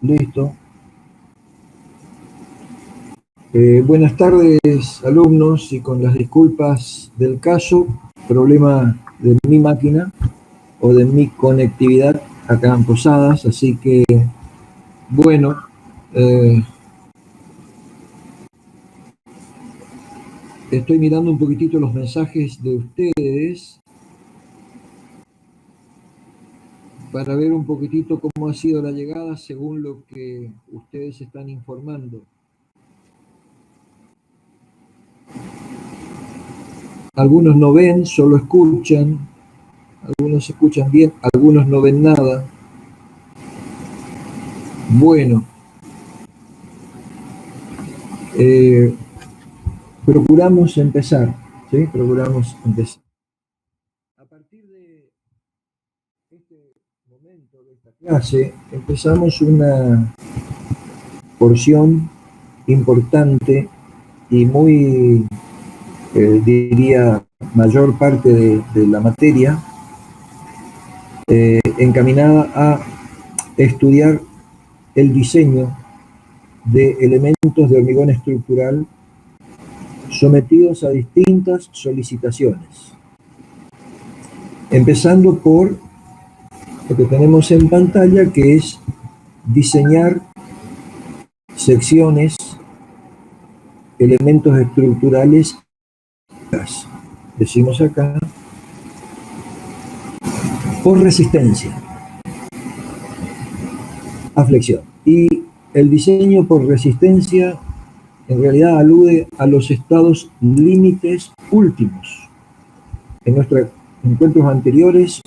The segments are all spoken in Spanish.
Listo. Buenas tardes, alumnos, y con las disculpas del caso, problema de mi máquina o de mi conectividad acá en Posadas, así que, bueno, estoy mirando un poquitito los mensajes de ustedes para ver un poquitito cómo ha sido la llegada según lo que ustedes están informando. Algunos no ven, solo escuchan, algunos escuchan bien, algunos no ven nada. Bueno, procuramos empezar, ¿sí? Procuramos empezar. A partir de este momento de esta clase, empezamos una porción importante y muy, diría, mayor parte de la materia, encaminada a estudiar el diseño de elementos de hormigón estructural sometidos a distintas solicitaciones. Empezando por lo que tenemos en pantalla, que es diseñar secciones, elementos estructurales, decimos acá, por resistencia a flexión. Y el diseño por resistencia en realidad alude a los estados límites últimos. En nuestros encuentros anteriores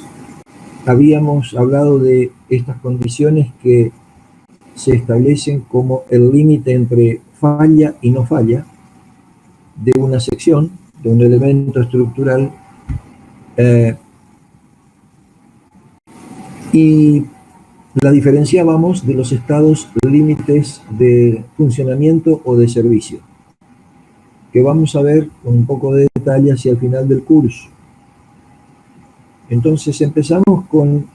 habíamos hablado de estas condiciones que se establecen como el límite entre falla y no falla de una sección, de un elemento estructural, y la diferenciábamos de los estados límites de funcionamiento o de servicio, que vamos a ver con un poco de detalle hacia el final del curso. Entonces empezamos con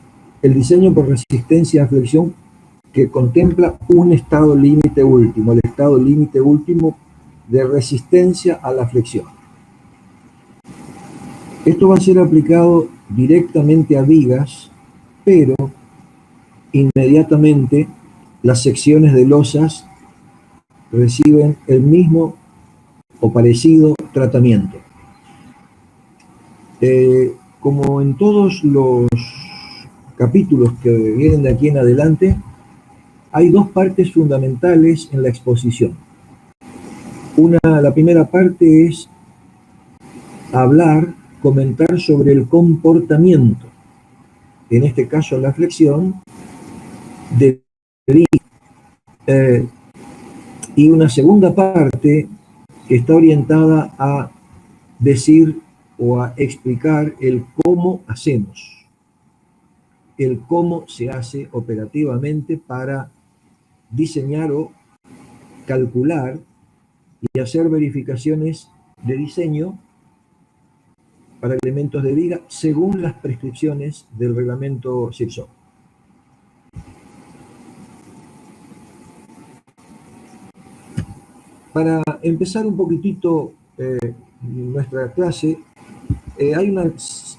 el diseño por resistencia a flexión, que contempla un estado límite último, el estado límite último de resistencia a la flexión. Esto va a ser aplicado directamente a vigas, pero inmediatamente las secciones de losas reciben el mismo o parecido tratamiento. Como en todos los capítulos que vienen de aquí en adelante, hay dos partes fundamentales en la exposición. La primera parte es hablar, comentar sobre el comportamiento, en este caso la flexión, de y una segunda parte que está orientada a decir o a explicar el cómo hacemos, el cómo se hace operativamente para diseñar o calcular y hacer verificaciones de diseño para elementos de viga según las prescripciones del reglamento CIRSO. Para empezar un poquitito nuestra clase, hay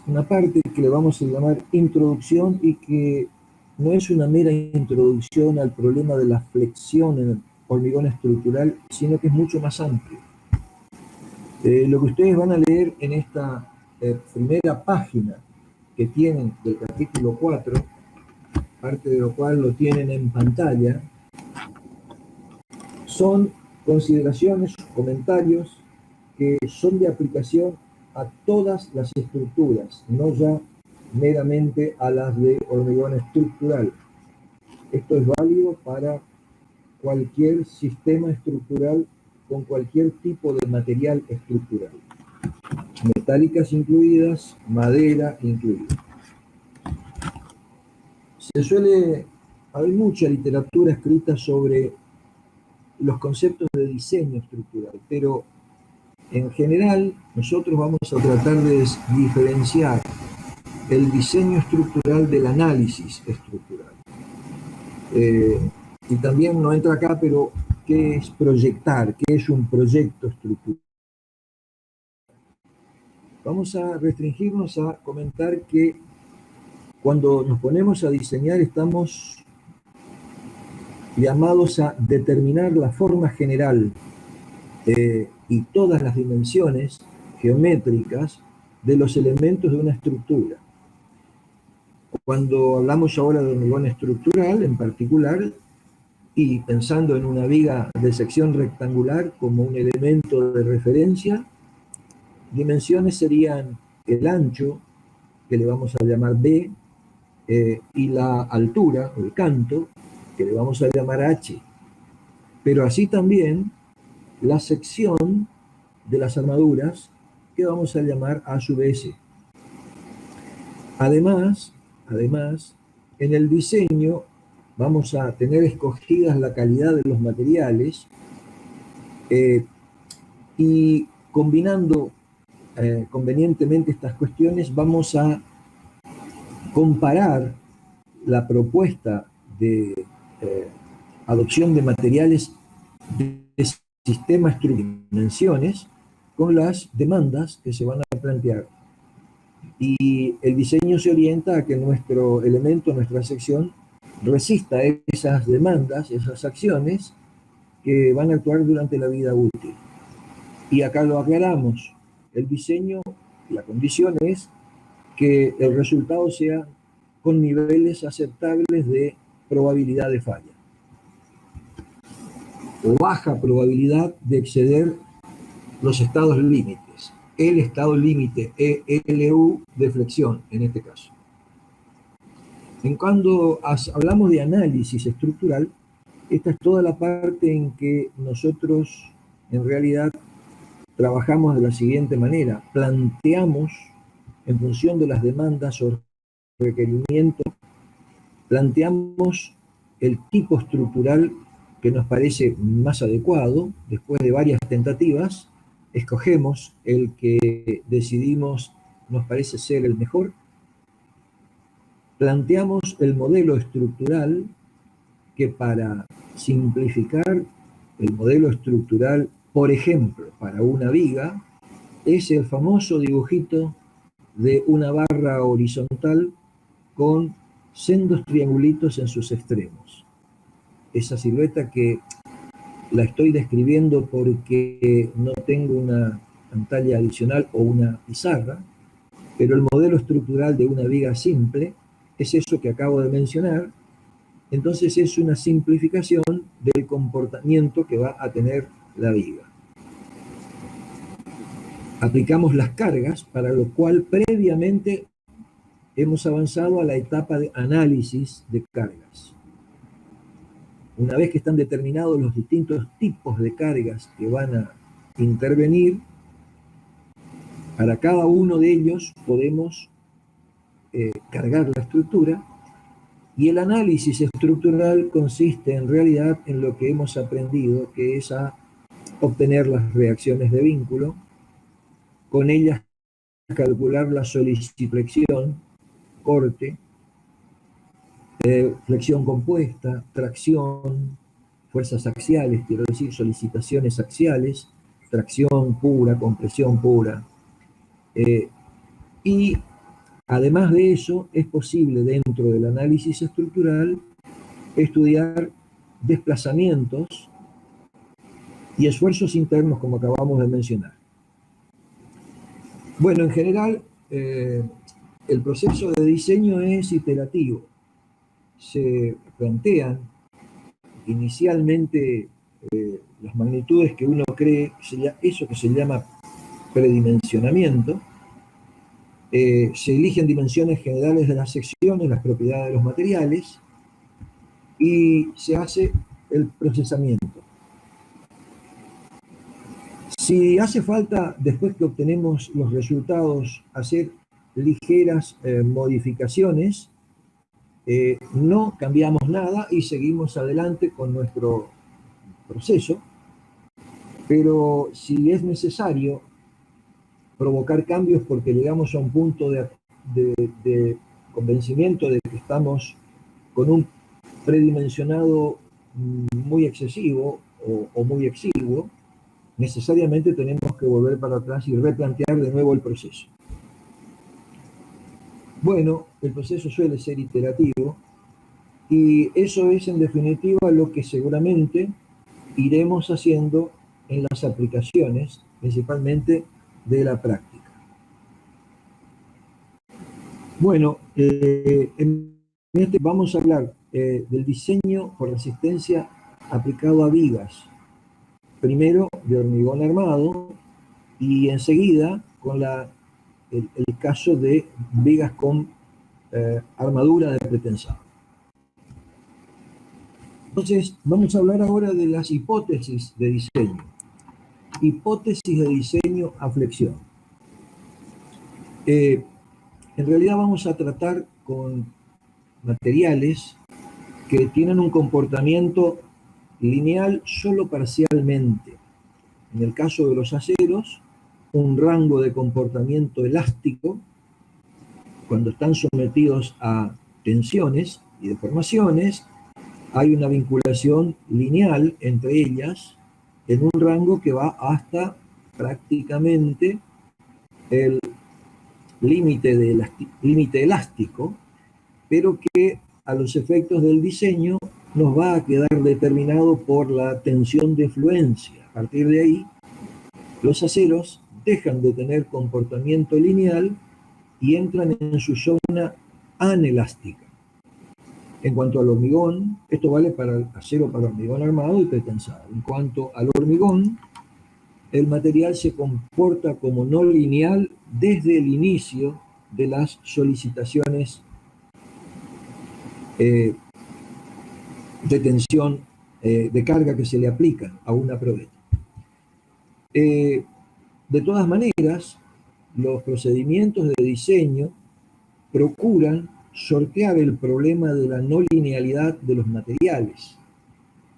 una parte que le vamos a llamar introducción, y que no es una mera introducción al problema de la flexión en el hormigón estructural, sino que es mucho más amplio. Lo que ustedes van a leer en esta primera página que tienen del capítulo 4, parte de lo cual lo tienen en pantalla, son consideraciones, comentarios que son de aplicación a todas las estructuras, no ya meramente a las de hormigón estructural. Esto es válido para cualquier sistema estructural con cualquier tipo de material estructural, metálicas incluidas, madera incluida. Hay mucha literatura escrita sobre los conceptos de diseño estructural, pero en general nosotros vamos a tratar de diferenciar el diseño estructural del análisis estructural. y también no entra acá, pero ¿qué es proyectar? ¿Qué es un proyecto estructural? Vamos a restringirnos a comentar que cuando nos ponemos a diseñar estamos llamados a determinar la forma general y todas las dimensiones geométricas de los elementos de una estructura. Cuando hablamos ahora de hormigón estructural en particular, y pensando en una viga de sección rectangular como un elemento de referencia, dimensiones serían el ancho, que le vamos a llamar B, y la altura, o el canto, que le vamos a llamar H. Pero así también la sección de las armaduras, que vamos a llamar A sub S. Además, en el diseño vamos a tener escogidas la calidad de los materiales y combinando convenientemente estas cuestiones vamos a comparar la propuesta de adopción de materiales de sistemas de dimensiones con las demandas que se van a plantear. Y el diseño se orienta a que nuestro elemento, nuestra sección, resista esas demandas, esas acciones que van a actuar durante la vida útil. Y acá lo aclaramos, el diseño, la condición es que el resultado sea con niveles aceptables de probabilidad de falla o baja probabilidad de exceder los estados límites. El estado límite ELU de flexión, en este caso. En cuando hablamos de análisis estructural, esta es toda la parte en que nosotros en realidad trabajamos de la siguiente manera. Planteamos, en función de las demandas o requerimientos, planteamos el tipo estructural que nos parece más adecuado. Después de varias tentativas, escogemos el que decidimos nos parece ser el mejor. Planteamos el modelo estructural, que para simplificar el modelo estructural, por ejemplo, para una viga, es el famoso dibujito de una barra horizontal con sendos triangulitos en sus extremos. Esa silueta que la estoy describiendo porque no tengo una pantalla adicional o una pizarra, pero el modelo estructural de una viga simple es eso que acabo de mencionar. Entonces es una simplificación del comportamiento que va a tener la viga. Aplicamos las cargas, para lo cual previamente hemos avanzado a la etapa de análisis de cargas. Una vez que están determinados los distintos tipos de cargas que van a intervenir, para cada uno de ellos podemos cargar la estructura, y el análisis estructural consiste en realidad en lo que hemos aprendido, que es a obtener las reacciones de vínculo, con ellas calcular la soliciflexión, corte, flexión compuesta, tracción, fuerzas axiales, quiero decir, solicitaciones axiales, tracción pura, compresión pura. Y además de eso, es posible dentro del análisis estructural estudiar desplazamientos y esfuerzos internos, como acabamos de mencionar. Bueno, en general, el proceso de diseño es iterativo. Se plantean inicialmente las magnitudes que uno cree, eso que se llama predimensionamiento. Se eligen dimensiones generales de las secciones, las propiedades de los materiales, y se hace el procesamiento. Si hace falta, después que obtenemos los resultados, hacer ligeras modificaciones, no cambiamos nada y seguimos adelante con nuestro proceso. Pero si es necesario provocar cambios porque llegamos a un punto de convencimiento de que estamos con un predimensionado muy excesivo o muy exiguo, necesariamente tenemos que volver para atrás y replantear de nuevo el proceso. Bueno, el proceso suele ser iterativo y eso es en definitiva lo que seguramente iremos haciendo en las aplicaciones, principalmente de la práctica. Bueno, vamos a hablar del diseño por resistencia aplicado a vigas. Primero de hormigón armado y enseguida con el caso de vigas con armadura de pretensado. Entonces, vamos a hablar ahora de las hipótesis de diseño. Hipótesis de diseño a flexión. En realidad vamos a tratar con materiales que tienen un comportamiento lineal solo parcialmente. En el caso de los aceros, un rango de comportamiento elástico cuando están sometidos a tensiones y deformaciones. Hay una vinculación lineal entre ellas en un rango que va hasta prácticamente el límite elástico, pero que a los efectos del diseño nos va a quedar determinado por la tensión de fluencia. A partir de ahí, los aceros dejan de tener comportamiento lineal y entran en su zona anelástica. En cuanto al hormigón, esto vale para el acero, para hormigón armado y pretensado. En cuanto al hormigón, el material se comporta como no lineal desde el inicio de las solicitaciones de tensión, de carga que se le aplica a una probeta. De todas maneras, los procedimientos de diseño procuran sortear el problema de la no linealidad de los materiales.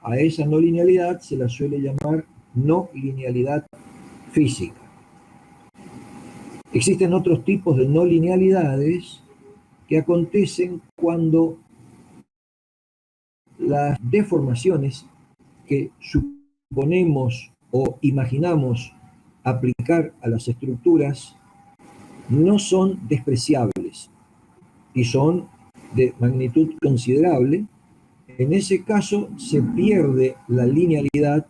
A esa no linealidad se la suele llamar no linealidad física. Existen otros tipos de no linealidades que acontecen cuando las deformaciones que suponemos o imaginamos aplicar a las estructuras no son despreciables y son de magnitud considerable. En ese caso se pierde la linealidad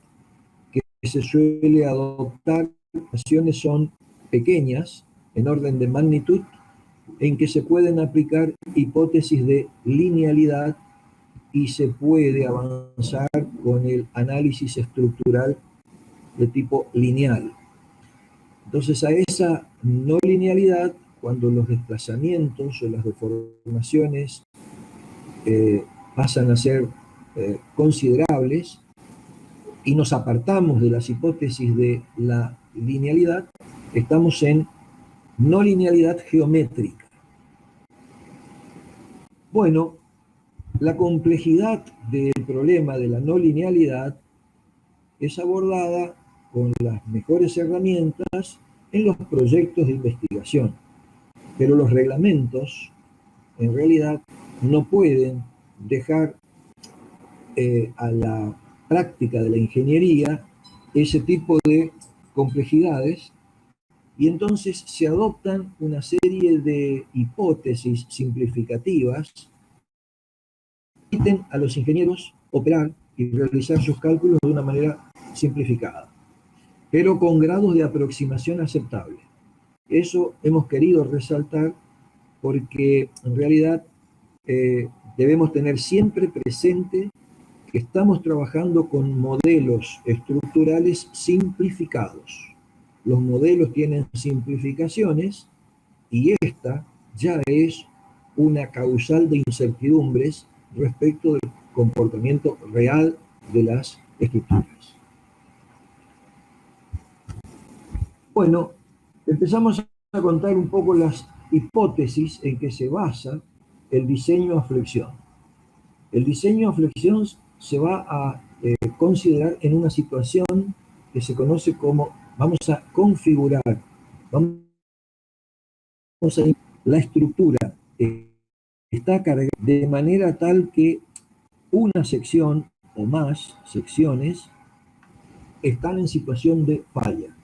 que se suele adoptar. Las ocasiones son pequeñas en orden de magnitud en que se pueden aplicar hipótesis de linealidad y se puede avanzar con el análisis estructural de tipo lineal. Entonces, a esa no linealidad, cuando los desplazamientos o las deformaciones pasan a ser considerables y nos apartamos de las hipótesis de la linealidad, estamos en no linealidad geométrica. Bueno, la complejidad del problema de la no linealidad es abordada con las mejores herramientas en los proyectos de investigación, pero los reglamentos en realidad no pueden dejar a la práctica de la ingeniería ese tipo de complejidades, y entonces se adoptan una serie de hipótesis simplificativas que permiten a los ingenieros operar y realizar sus cálculos de una manera simplificada, pero con grados de aproximación aceptable. Eso hemos querido resaltar porque en realidad debemos tener siempre presente que estamos trabajando con modelos estructurales simplificados. Los modelos tienen simplificaciones y esta ya es una causal de incertidumbres respecto del comportamiento real de las estructuras. Bueno, empezamos a contar un poco las hipótesis en que se basa el diseño a flexión. El diseño a flexión se va a considerar en una situación que se conoce como, vamos a configurar, vamos a la estructura está cargada de manera tal que una sección o más secciones están en situación de falla.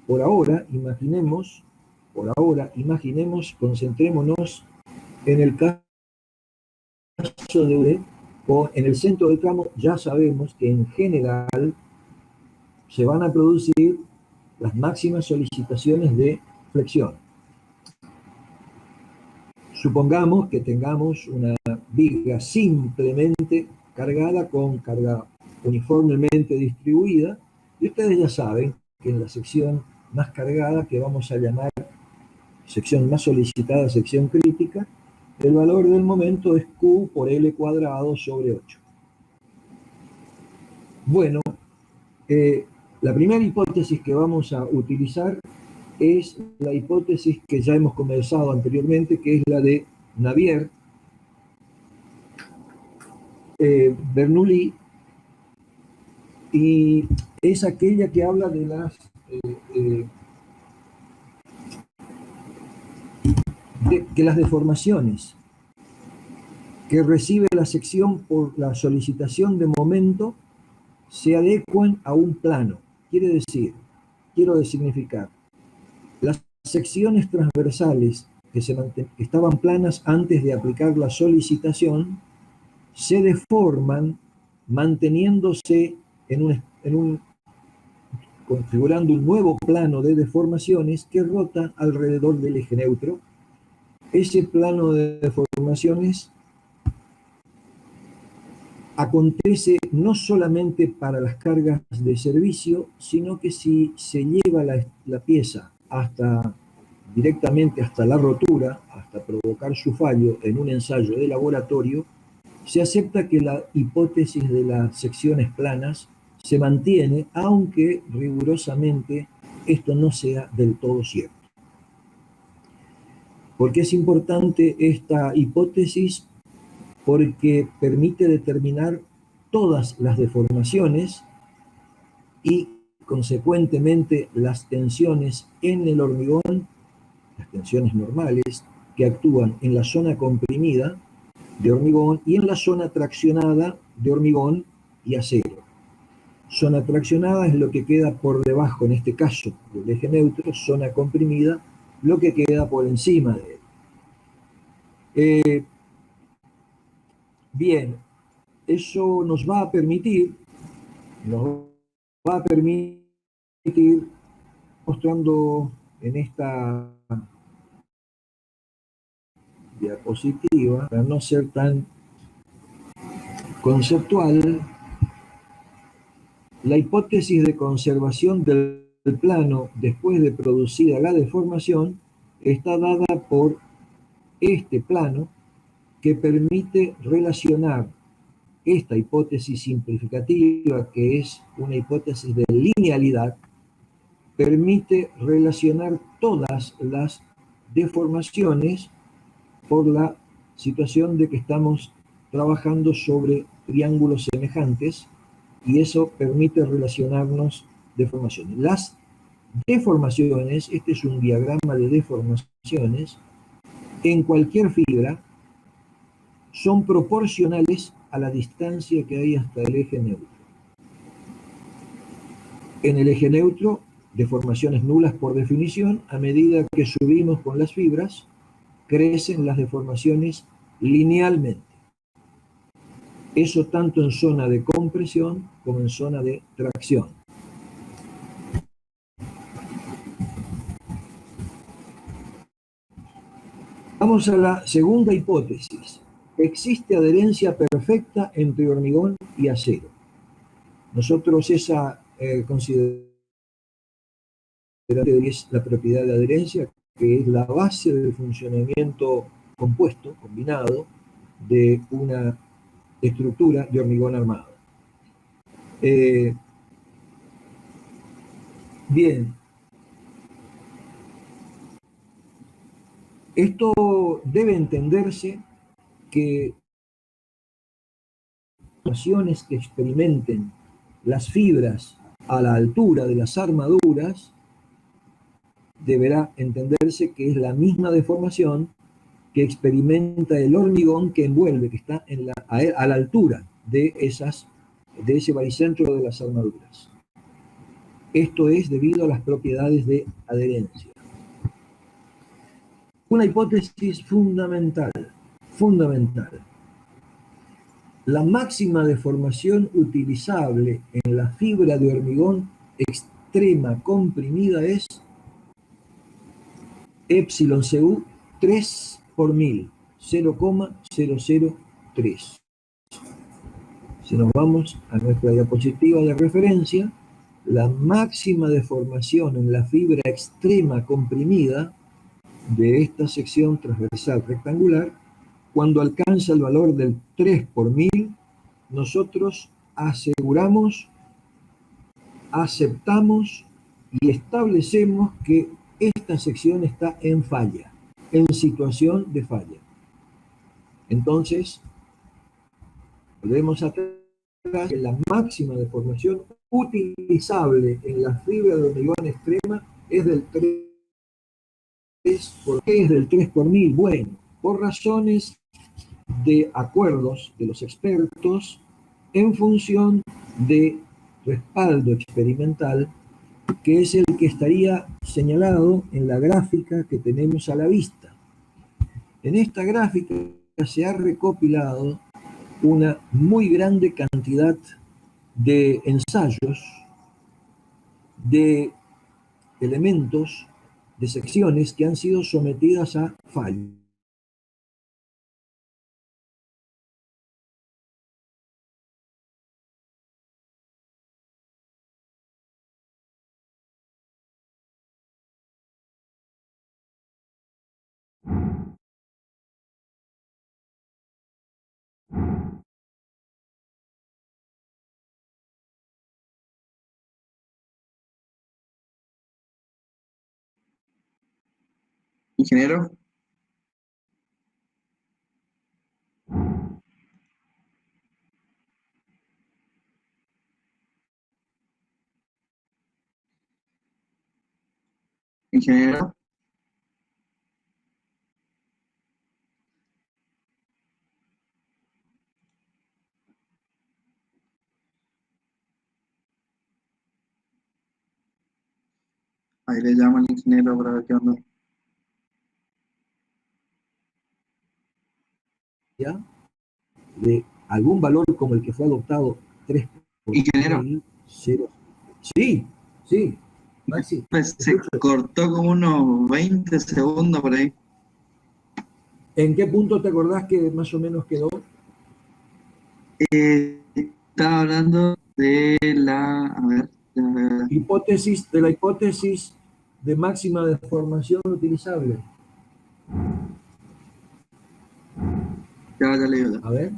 Por ahora, imaginemos, concentrémonos en el caso de en el centro del tramo. Ya sabemos que en general se van a producir las máximas solicitaciones de flexión. Supongamos que tengamos una viga simplemente cargada con carga uniformemente distribuida, y ustedes ya saben que en la sección más cargada, que vamos a llamar sección más solicitada, sección crítica, el valor del momento es Q por L cuadrado sobre 8. Bueno, la primera hipótesis que vamos a utilizar es la hipótesis que ya hemos conversado anteriormente, que es la de Navier, Bernoulli, y es aquella que habla de que las deformaciones que recibe la sección por la solicitación de momento se adecuan a un plano. Quiero significar, las secciones transversales que estaban planas antes de aplicar la solicitación se deforman manteniéndose configurando un nuevo plano de deformaciones que rota alrededor del eje neutro. Ese plano de deformaciones acontece no solamente para las cargas de servicio, sino que si se lleva la pieza directamente hasta la rotura, hasta provocar su fallo en un ensayo de laboratorio, se acepta que la hipótesis de las secciones planas se mantiene, aunque rigurosamente esto no sea del todo cierto. ¿Por qué es importante esta hipótesis? Porque permite determinar todas las deformaciones y, consecuentemente, las tensiones en el hormigón, las tensiones normales, que actúan en la zona comprimida de hormigón y en la zona traccionada de hormigón y acero. Zona traccionada es lo que queda por debajo, en este caso, del eje neutro. Zona comprimida, lo que queda por encima de él. Bien, eso nos va a permitir, mostrando en esta diapositiva, para no ser tan conceptual, la hipótesis de conservación del plano después de producida la deformación está dada por este plano, que permite relacionar esta hipótesis simplificativa, que es una hipótesis de linealidad, permite relacionar todas las deformaciones por la situación de que estamos trabajando sobre triángulos semejantes, y eso permite relacionarnos deformaciones. Las deformaciones, este es un diagrama de deformaciones, en cualquier fibra son proporcionales a la distancia que hay hasta el eje neutro. En el eje neutro, deformaciones nulas por definición. A medida que subimos con las fibras, crecen las deformaciones linealmente. Eso tanto en zona de compresión como en zona de tracción. Vamos a la segunda hipótesis. Existe adherencia perfecta entre hormigón y acero. Nosotros esa consideramos la propiedad de adherencia, que es la base del funcionamiento compuesto, combinado, de una estructura de hormigón armado. Bien. Esto debe entenderse que las situaciones que experimenten las fibras a la altura de las armaduras, deberá entenderse que es la misma deformación que experimenta el hormigón que envuelve, que está a la altura de esas de ese baricentro de las armaduras. Esto es debido a las propiedades de adherencia. Una hipótesis fundamental. La máxima deformación utilizable en la fibra de hormigón extrema comprimida es epsilon CU 3 por 1000, 0,003. Si nos vamos a nuestra diapositiva de referencia, la máxima deformación en la fibra extrema comprimida de esta sección transversal rectangular, cuando alcanza el valor del 3 por 1000, nosotros aseguramos, aceptamos y establecemos que esta sección está en falla, en situación de falla. Entonces, volvemos atrás, que la máxima deformación utilizable en la fibra de hormigón extrema es del 3. ¿Por qué es del 3 por 1000? Bueno, por razones de acuerdos de los expertos en función de respaldo experimental, que es el que estaría señalado en la gráfica que tenemos a la vista. En esta gráfica se ha recopilado una muy grande cantidad de ensayos, de elementos, de secciones que han sido sometidas a fallo. Ingeniero. Ingeniero. Ahí le llamo al ingeniero para ver qué onda. ¿Ya? De algún valor como el que fue adoptado 3 por Ingeniero. 0. Sí, sí, Maxi. Pues se cortó como unos 20 segundos por ahí. ¿En qué punto te acordás que más o menos quedó? Estaba hablando de la, a ver, La hipótesis de máxima deformación utilizable. ya le digo. A ver.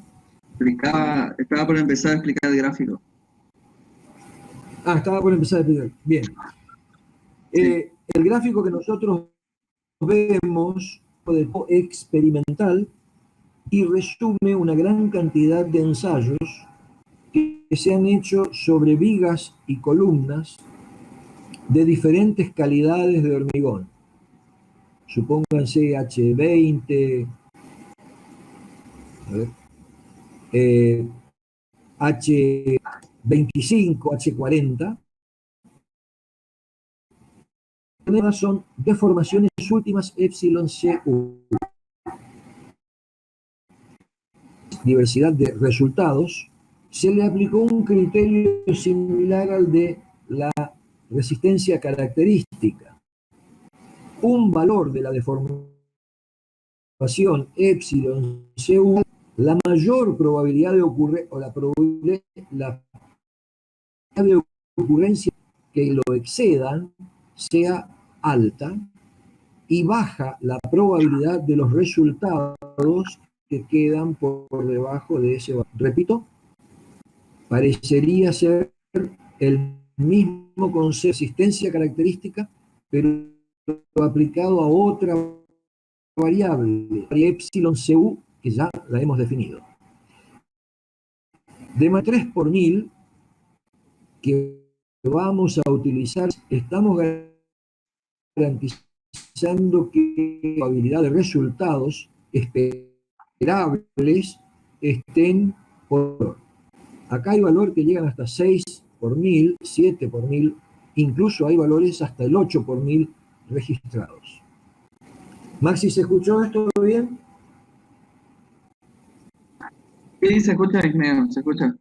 Estaba por empezar a explicar el gráfico. Estaba por empezar a explicar. Bien. Sí. El gráfico que nosotros vemos de experimental y resume una gran cantidad de ensayos que se han hecho sobre vigas y columnas de diferentes calidades de hormigón. Supónganse H20, H25, H40. Son deformaciones últimas epsilon CU. Diversidad de resultados, se le aplicó un criterio similar al de la resistencia característica. Un valor de la deformación epsilon CU, la mayor probabilidad de ocurrencia que lo excedan sea alta y baja la probabilidad de los resultados que quedan por debajo de ese valor. Repito, parecería ser el mismo concepto de resistencia característica, pero aplicado a otra variable, epsilon CU, que ya la hemos definido. De 3 por 1000 que vamos a utilizar, estamos garantizando que la probabilidad de resultados esperables estén por. Acá hay valores que llegan hasta 6 por 1000, 7 por 1000, incluso hay valores hasta el 8 por 1000 registrados. Maxi, ¿se escuchó esto bien? Sí, se escucha, Ismael, se escucha.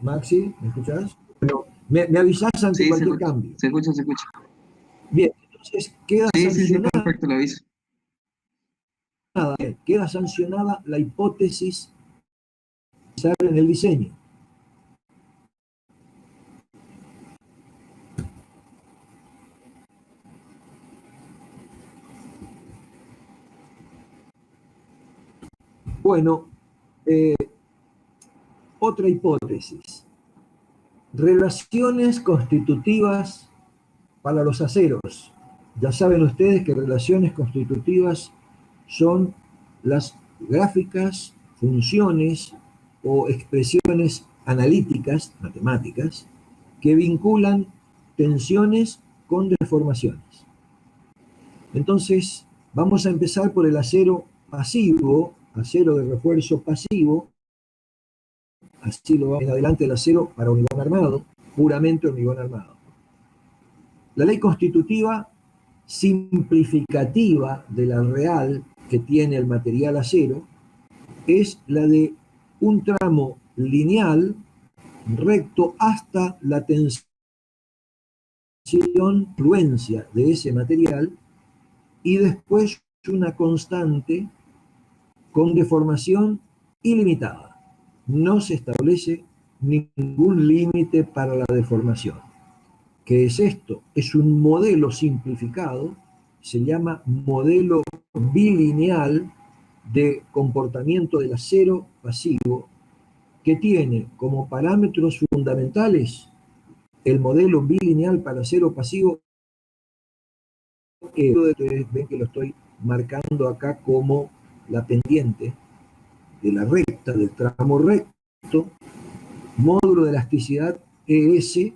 Maxi, ¿me escuchás? Bueno, me avisás ante Sí, cualquier cambio. se escucha, se escucha. Bien, entonces Sí, sí, sí, perfecto, lo aviso. Queda sancionada la hipótesis en el diseño. Bueno, otra hipótesis. Relaciones constitutivas para los aceros. Ya saben ustedes que relaciones constitutivas son las gráficas, funciones o expresiones analíticas, matemáticas, que vinculan tensiones con deformaciones. Entonces, vamos a empezar por el acero pasivo, acero de refuerzo pasivo, así lo va en adelante el acero para hormigón armado, puramente hormigón armado. La ley constitutiva simplificativa de la real que tiene el material acero es la de un tramo lineal recto hasta la tensión fluencia de ese material y después una constante con deformación ilimitada. No se establece ningún límite para la deformación. ¿Qué es esto? Es un modelo simplificado, se llama modelo bilineal de comportamiento del acero pasivo, que tiene como parámetros fundamentales el modelo bilineal para acero pasivo. Ustedes ven que lo estoy marcando acá como la pendiente de la recta, del tramo recto, módulo de elasticidad ES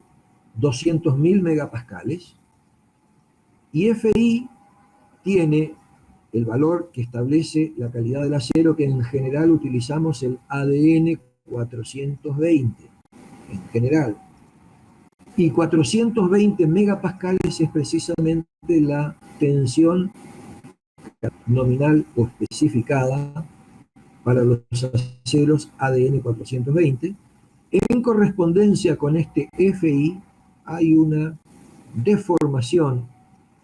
200.000 megapascales, y FI tiene el valor que establece la calidad del acero, que en general utilizamos el ADN 420, en general. Y 420 megapascales es precisamente la tensión nominal o especificada para los aceros ADN 420. En correspondencia con este FI hay una deformación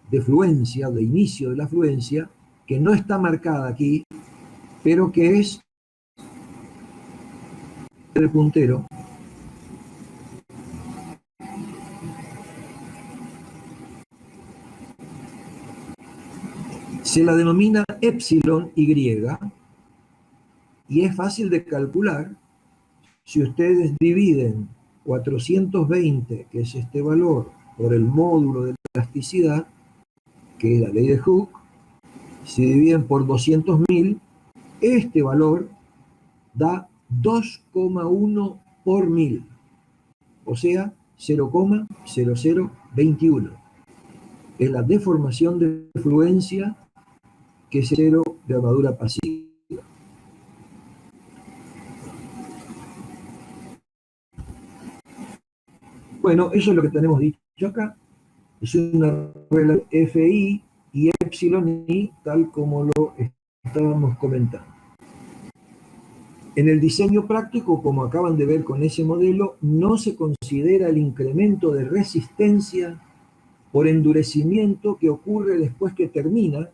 de fluencia, de inicio de la fluencia, que no está marcada aquí, pero que es el puntero. Se la denomina epsilon Y y es fácil de calcular. Si ustedes dividen 420, que es este valor, por el módulo de elasticidad, que es la ley de Hooke, si dividen por 200.000, este valor da 2,1 por 1000, o sea, 0,0021. Es la deformación de fluencia que es cero de armadura pasiva. Bueno, eso es lo que tenemos dicho acá. Es una relación FI y epsilon I, tal como lo estábamos comentando. En el diseño práctico, como acaban de ver con ese modelo, no se considera el incremento de resistencia por endurecimiento que ocurre después que termina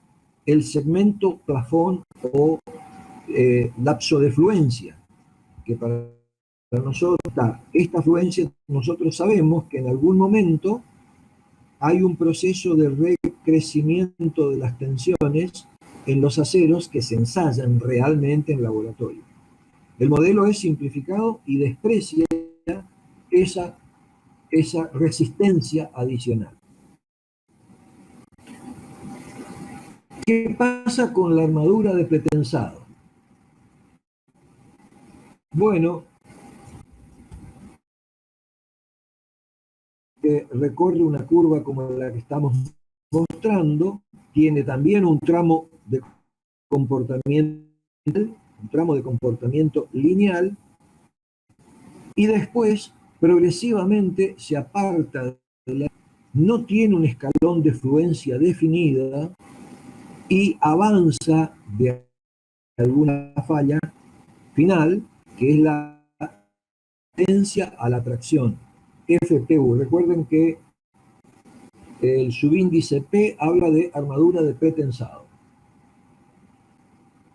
el segmento plafón o lapso de fluencia, que para nosotros, esta fluencia, nosotros sabemos que en algún momento hay un proceso de recrecimiento de las tensiones en los aceros que se ensayan realmente en laboratorio. El modelo es simplificado y desprecia esa resistencia adicional. ¿Qué pasa con la armadura de pretensado? Bueno, recorre una curva como la que estamos mostrando, tiene también un tramo de comportamiento lineal, y después progresivamente se aparta de la, no tiene un escalón de fluencia definida y avanza de alguna falla final, que es la tendencia a la tracción, FPU. Recuerden que el subíndice P habla de armadura de pretensado.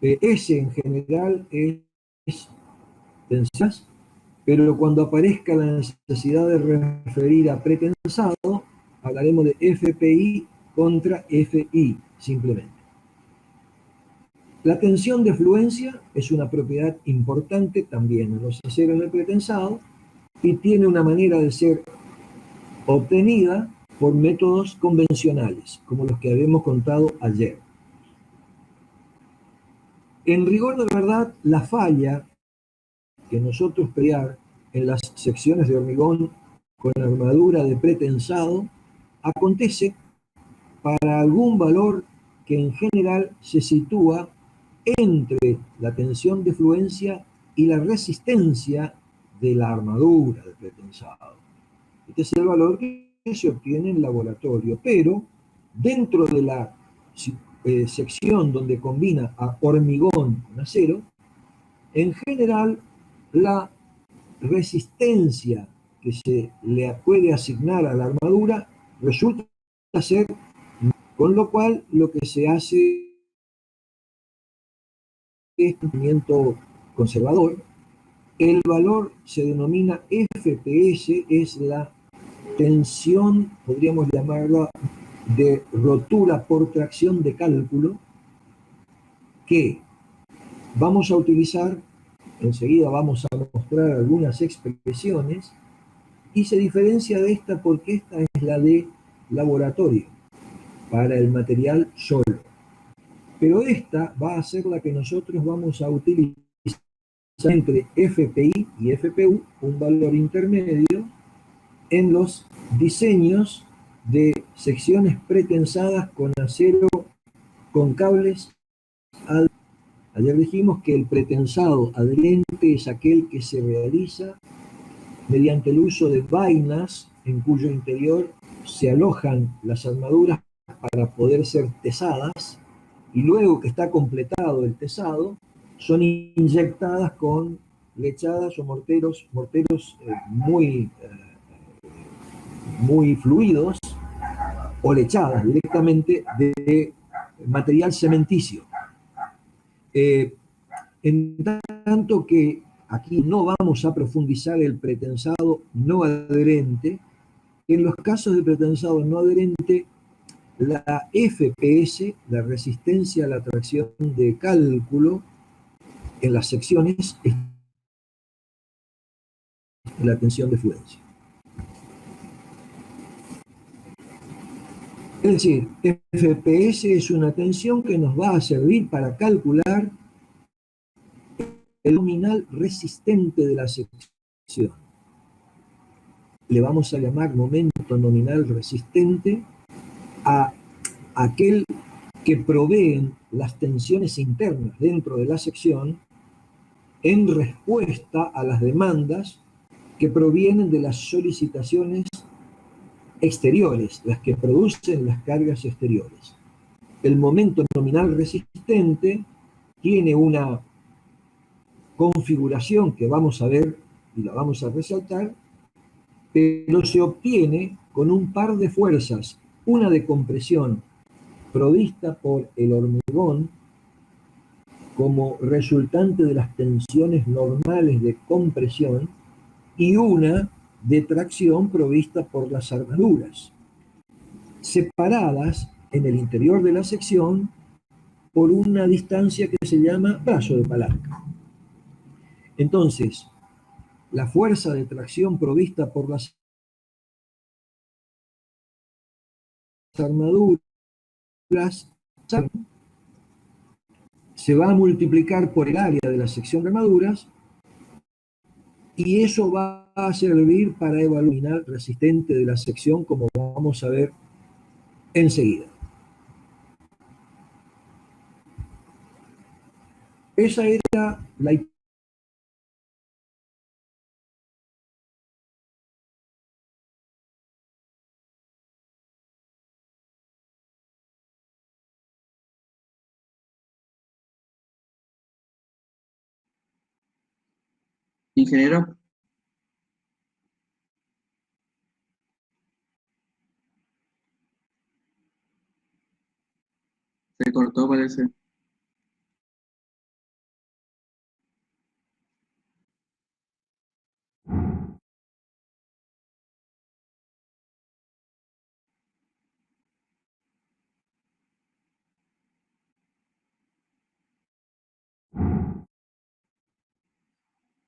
S en general es tensas, pero cuando aparezca la necesidad de referir a pretensado, hablaremos de FPI contra FI, simplemente. La tensión de fluencia es una propiedad importante también en los aceros de pretensado y tiene una manera de ser obtenida por métodos convencionales, como los que habíamos contado ayer. En rigor de verdad, la falla que nosotros pelear en las secciones de hormigón con armadura de pretensado acontece para algún valor que en general se sitúa entre la tensión de fluencia y la resistencia de la armadura de pretensado. Este es el valor que se obtiene en laboratorio, pero dentro de la sección donde combina a hormigón con acero, en general la resistencia que se le puede asignar a la armadura resulta ser, con lo cual lo que se hace es un movimiento conservador. El valor se denomina FPS, es la tensión, podríamos llamarla, de rotura por tracción de cálculo, que vamos a utilizar, enseguida vamos a mostrar algunas expresiones, y se diferencia de esta porque esta es la de laboratorio, para el material solo. Pero esta va a ser la que nosotros vamos a utilizar entre FPI y FPU, un valor intermedio, en los diseños de secciones pretensadas con acero con cables adherentes. Ayer dijimos que el pretensado adherente es aquel que se realiza mediante el uso de vainas en cuyo interior se alojan las armaduras para poder ser tesadas, y luego que está completado el tesado, son inyectadas con lechadas o morteros muy fluidos, o lechadas directamente de material cementicio. En tanto que aquí no vamos a profundizar el pretensado no adherente, en los casos de pretensado no adherente, la FPS, la resistencia a la tracción de cálculo, en las secciones es la tensión de fluencia. Es decir, FPS es una tensión que nos va a servir para calcular el nominal resistente de la sección. Le vamos a llamar momento nominal resistente a aquel que proveen las tensiones internas dentro de la sección en respuesta a las demandas que provienen de las solicitaciones exteriores, las que producen las cargas exteriores. El momento nominal resistente tiene una configuración que vamos a ver y la vamos a resaltar, pero se obtiene con un par de fuerzas, una de compresión provista por el hormigón como resultante de las tensiones normales de compresión, y una de tracción provista por las armaduras, separadas en el interior de la sección por una distancia que se llama brazo de palanca. Entonces, la fuerza de tracción provista por las armaduras se va a multiplicar por el área de la sección de armaduras, y eso va a servir para evaluar el resistente de la sección, como vamos a ver enseguida. Esa era la Ingeniero, se cortó, parece.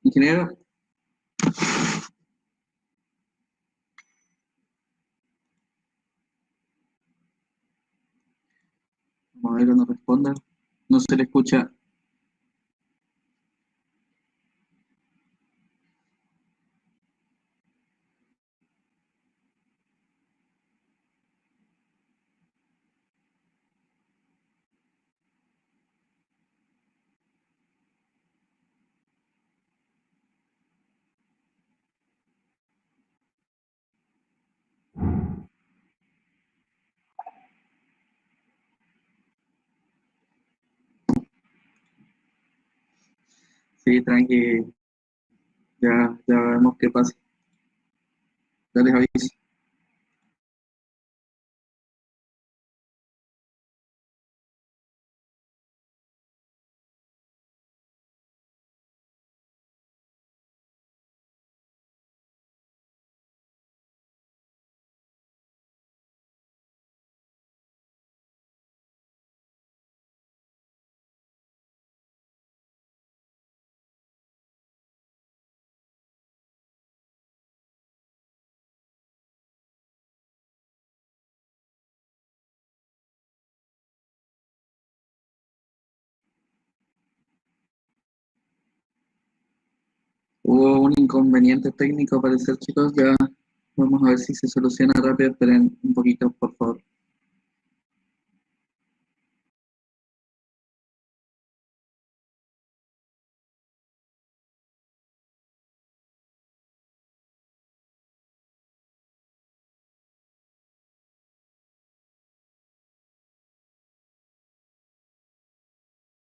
Ingeniero, vamos a ver, no responda. No se le escucha. Sí, tranqui, ya vemos qué pasa. Ya les aviso. Hubo un inconveniente técnico, al parecer, chicos. Ya vamos a ver si se soluciona rápido. Esperen un poquito, por favor.